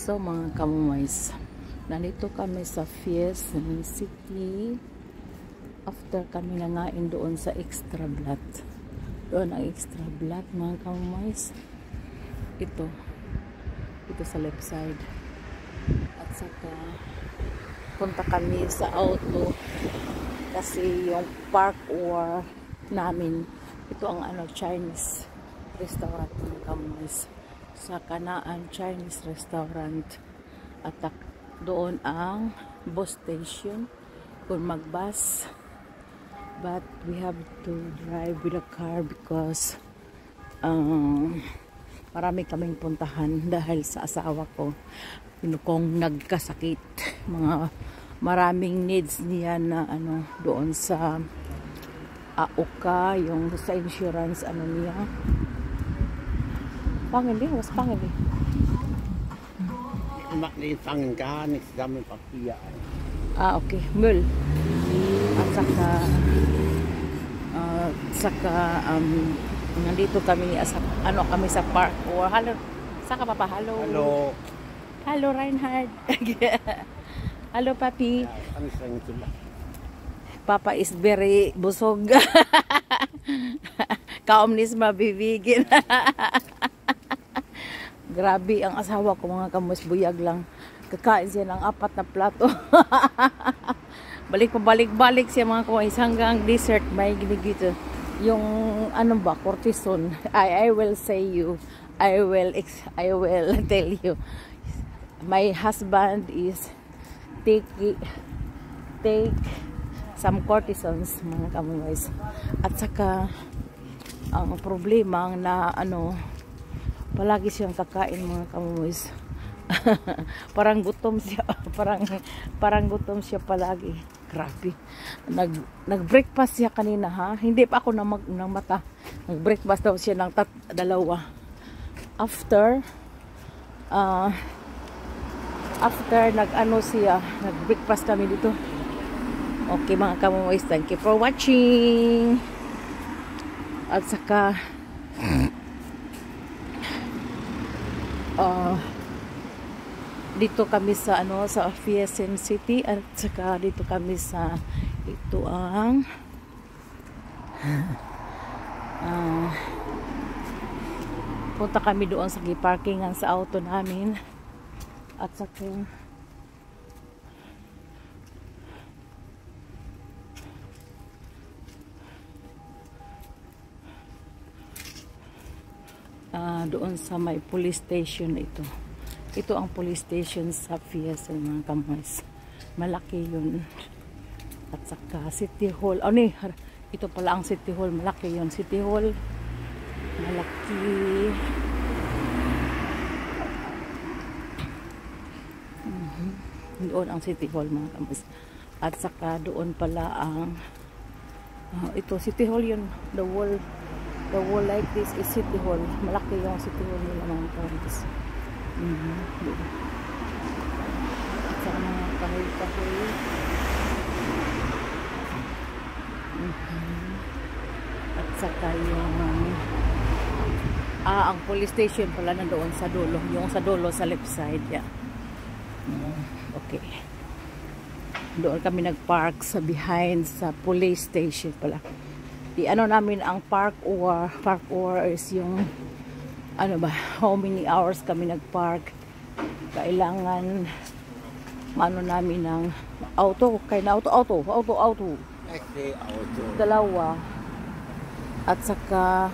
So mga kamumays, nandito kami sa Quezon City after kami nangain doon sa Extra Blatt. Doon ang Extra Blatt mga kamumays. Ito sa left side. At saka punta kami sa auto kasi yung park or namin, ito ang Chinese restaurant mga kamumays. Sa Kanaan Chinese restaurant at doon ang bus station kung magbus, but we have to drive with a car because marami kaming puntahan dahil sa asawa ko kung nagkasakit, mga maraming needs niya na doon sa AOKA, yung sa insurance niya. Pangili, was pangili. Die fangen gar nichts damit Papier ein. Okay, Müll. At nandito kami kami sa park or hello. Saka papa, hello. Hallo. Hello Reinhard. Hello papi. Papa is very busog. Kaomnis mabibigin. Grabe ang asawa ko mga kamus, buyag lang. Kakain siya ng 4 na plato. Balik siya mga kamus hanggang dessert may ginigito. Yung cortison. I will say you. I will tell you. My husband is take some cortisons mga kamus. At saka ang problema na palagi siyang kakain mga kamumoys. Parang gutom siya. parang gutom siya palagi. Grabe. Nag-breakfast siya kanina ha. Hindi pa ako ng mata. Nag-breakfast daw siya ng 2. After siya, nag-breakfast kami dito. Okay mga kamumoys, thank you for watching. At saka dito kami sa sa Quezon City at saka dito kami sa ito ang punta kami doon sa parkingan sa auto namin at saka doon sa may police station ito ang police station sa Quezon mga kamuys. Malaki yun. At saka City Hall. Ito pala ang City Hall. Malaki yun. City Hall. Malaki. Doon ang City Hall mga kamuys. At saka doon pala ang ito City Hall yun. The wall like this is City Hall. Malaki yung City Hall nila mga kamuys. At saka mga kahoy-kahoy. At saka yung ang police station pala nandoon sa dulo. Yung sa dulo sa left side. Yeah. Okay. Doon kami nag-park sa behind sa police station pala. Namin ang park or is yung how many hours kami nag-park. Kailangan namin ng auto. Auto. 2. At saka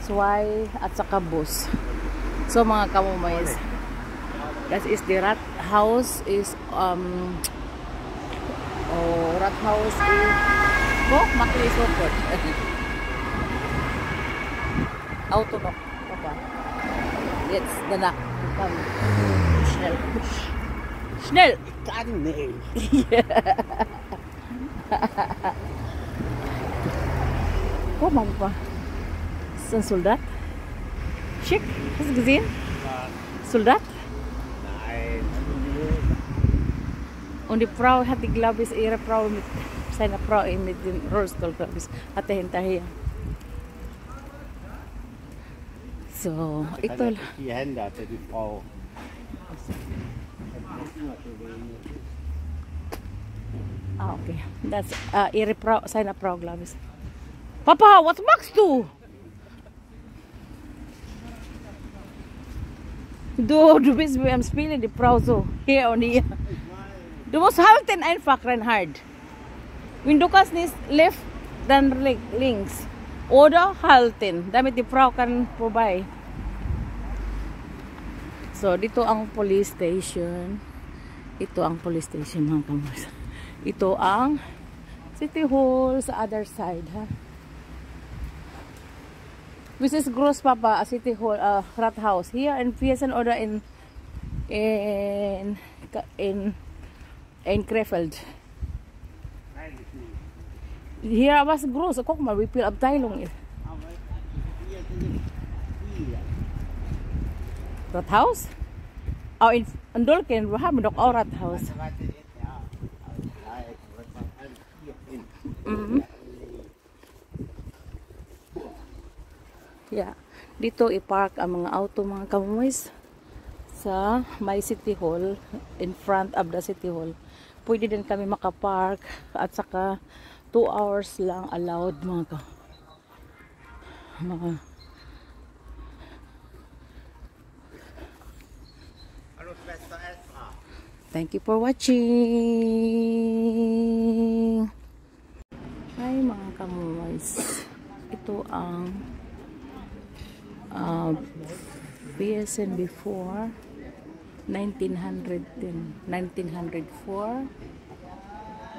sway at saka bus. So mga kamumays, that is the rat house is rat house is makilisopot. Auto no. Papa. Jetzt danach. Komm. Schnell. Ich kann nicht. Oh, Mama. Ist ein Soldat? Schick. Hast du gesehen? Soldat? Nein. Und die Frau hat die, glaube ich, ihre Frau mit seiner Frau mit dem Rollstuhl, glaube ich, hat er hinterher. So, ito. Die Hände hatte die Frau Ah, okay. That's sign up programs. Papa, what's Max do? Du bist wie am Spielen, die Frau so. Hier und hier. Du musst halten einfach, Reinhard. Wenn du kannst nicht left, dann links. Oder halten, damit die Frau kann vorbei. So, dito ang police station. Ito ang police station, mga kamers. Ito ang City Hall sa other side, ha? This is Gross Papa, City Hall, Rathaus. Here in Fiesen oder in Krefeld. Hier was groß. Guck mal, wie viel Abteilung ist. Rathaus? Oh, in Dolken, wir haben doch auch Rathaus. Yeah. Dito i-park ang mga auto, mga kamumis, sa may City Hall, in front of the City Hall. Pwede din kami makapark at saka 2 hours lang allowed, mga Thank you for watching. Hi mga kamumis. Ito ang PSN before 1910, 1904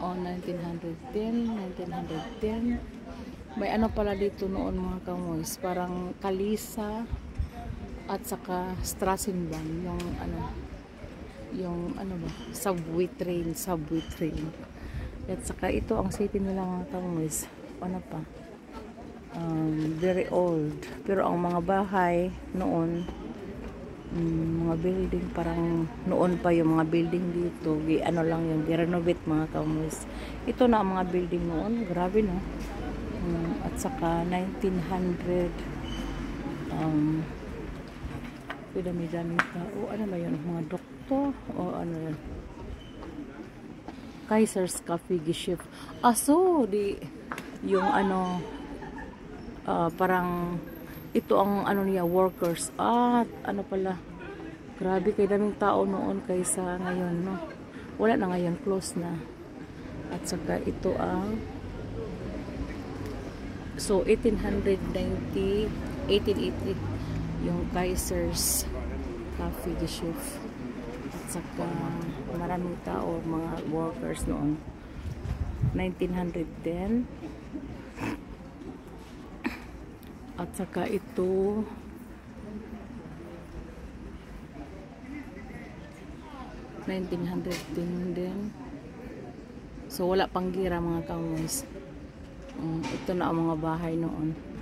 o 1910, 1910. May ano pala dito noon, mga kamuis, parang Kalisa at saka Strassenbahn, yung ano ba, subway train. At saka ito ang city nila, mga kamuis. Ano pa? Very old, pero ang mga bahay noon, mga building, parang noon pa yung mga building dito, ano lang yung renovate, mga kamuis. Ito na ang mga building noon, grabe, no? At saka 1900 dami-daming tao. Ano ba yun, mga doktor o ano yun, Kaiser's Cafe Geschäft. So di yung ano, parang ito ang ano niya, workers. Ano pala, grabe, kay daming tao noon kaysa ngayon, no? Wala na ngayon, close na. At saka ito ang so 1890, 1880 yung Kaiser's Cafe Geschäft. At saka maraming tao, mga workers noon. 1910. At saka ito 1910 din. So wala pang gira, mga kamuis. Ito na ang mga bahay noon.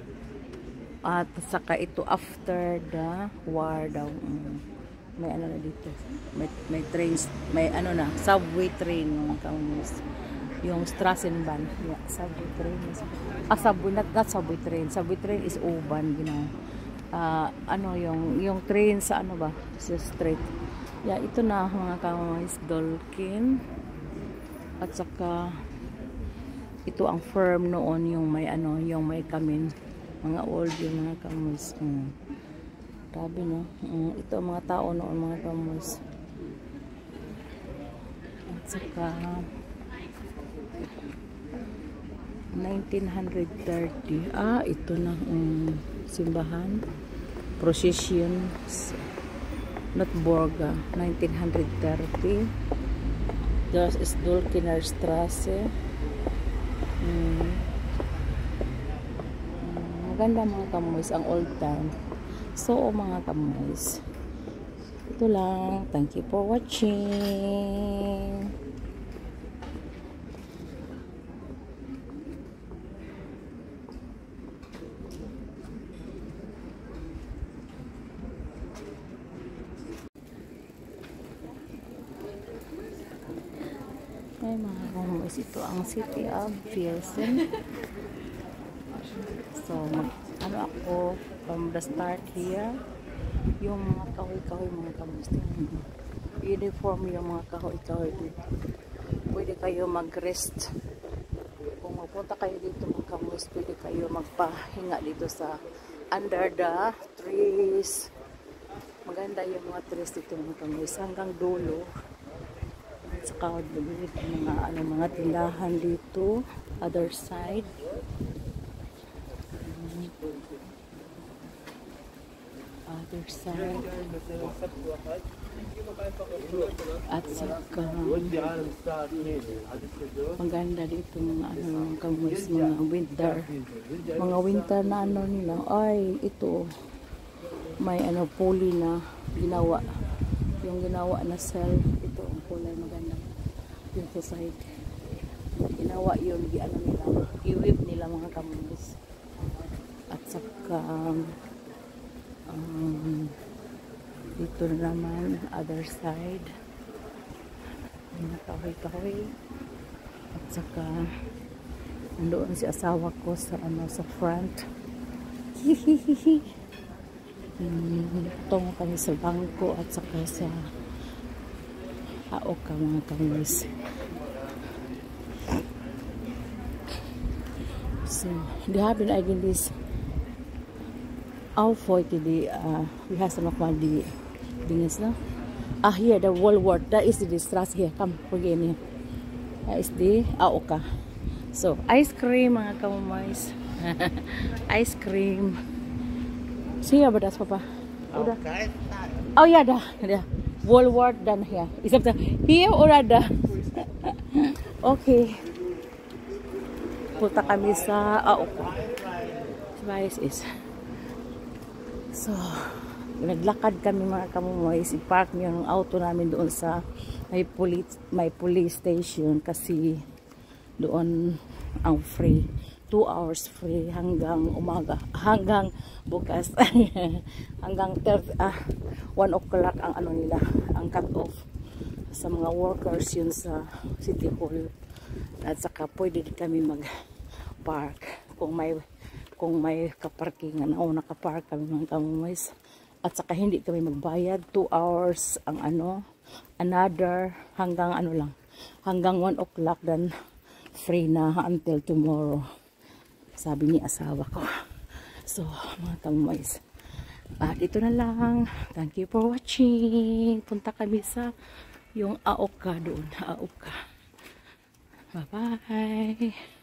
At saka ito after the war daw. May ano na dito. May trains, may ano na, subway train, mga kamuis. Yung Strassenbahn, yeah, subway train. Subway, not subway train. Subway train is U-Bahn, ano yung train sa ano ba? Sa street. Yeah, ito na, mga kamuis, Dolken. At saka ito ang firm noon, yung may ano, yung may kamin. Mga old yung mga kamuis. Grabe, no? Ito ang mga tao noon, mga kamuis. At saka 1930. Ito na simbahan. Procession. Notborga. 1930. Das ist Dolkener Straße. Maganda, mga kamuis, ang old town. So, mga kamuis, ito lang. Thank you for watching. Ay, mga kamuis, ito ang city of Fiesen. So, ano ako from the start here yung mga kahoy-kahoy mga kamusta. Uniform yung mga kahoy-kahoy dito. Pwede kayo mag-rest. Kung magpunta kayo dito mga kamusta, pwede kayo magpahinga dito sa under the trees. Maganda yung mga trees dito mga kamusta hanggang dulo. At saka mga tindahan dito, other side. Other side. At saka maganda dito mga kamuis, mga winter na nila. Ay, ito may pulley na ginawa, yung ginawa na self. Ito ang kulay maganda yung sa side, ginawa yun, nila, i-whip nila mga kamuis. At saka dito naman other side, mga kahoy-kahoy. At saka nandoon si asawa ko sa sa front. Hihihihi. Tungo kami sa bangko at saka sa haok ka mga kamuis. So they have been again this for the we have some of the things no. Here the World War, that is the distress here. Come again here. That is the aoka. So ice cream mga kamuis. Ice cream. Siya ba das papa? Udah. Oh ya dah. World War dan here. Is it here or ada? Okay. Punta kami sa aoka. Is. So, naglakad kami mga kamumoys. I-park yung auto namin doon sa may police station kasi doon ang free. 2 hours free hanggang umaga. Hanggang bukas. Hanggang 1 o'clock ang nila. Ang cut off sa mga workers yun sa City Hall. At saka pwede kami mag-park kung may kaparkingan o nakapark kami mga kamumoys. At saka hindi kami magbayad. 2 hours ang another hanggang lang, hanggang 1 o'clock, then free na until tomorrow, sabi ni asawa ko. So mga kamumoys, ito na lang. Thank you for watching. Punta kami sa yung aoka doon. Aoka. Bye bye.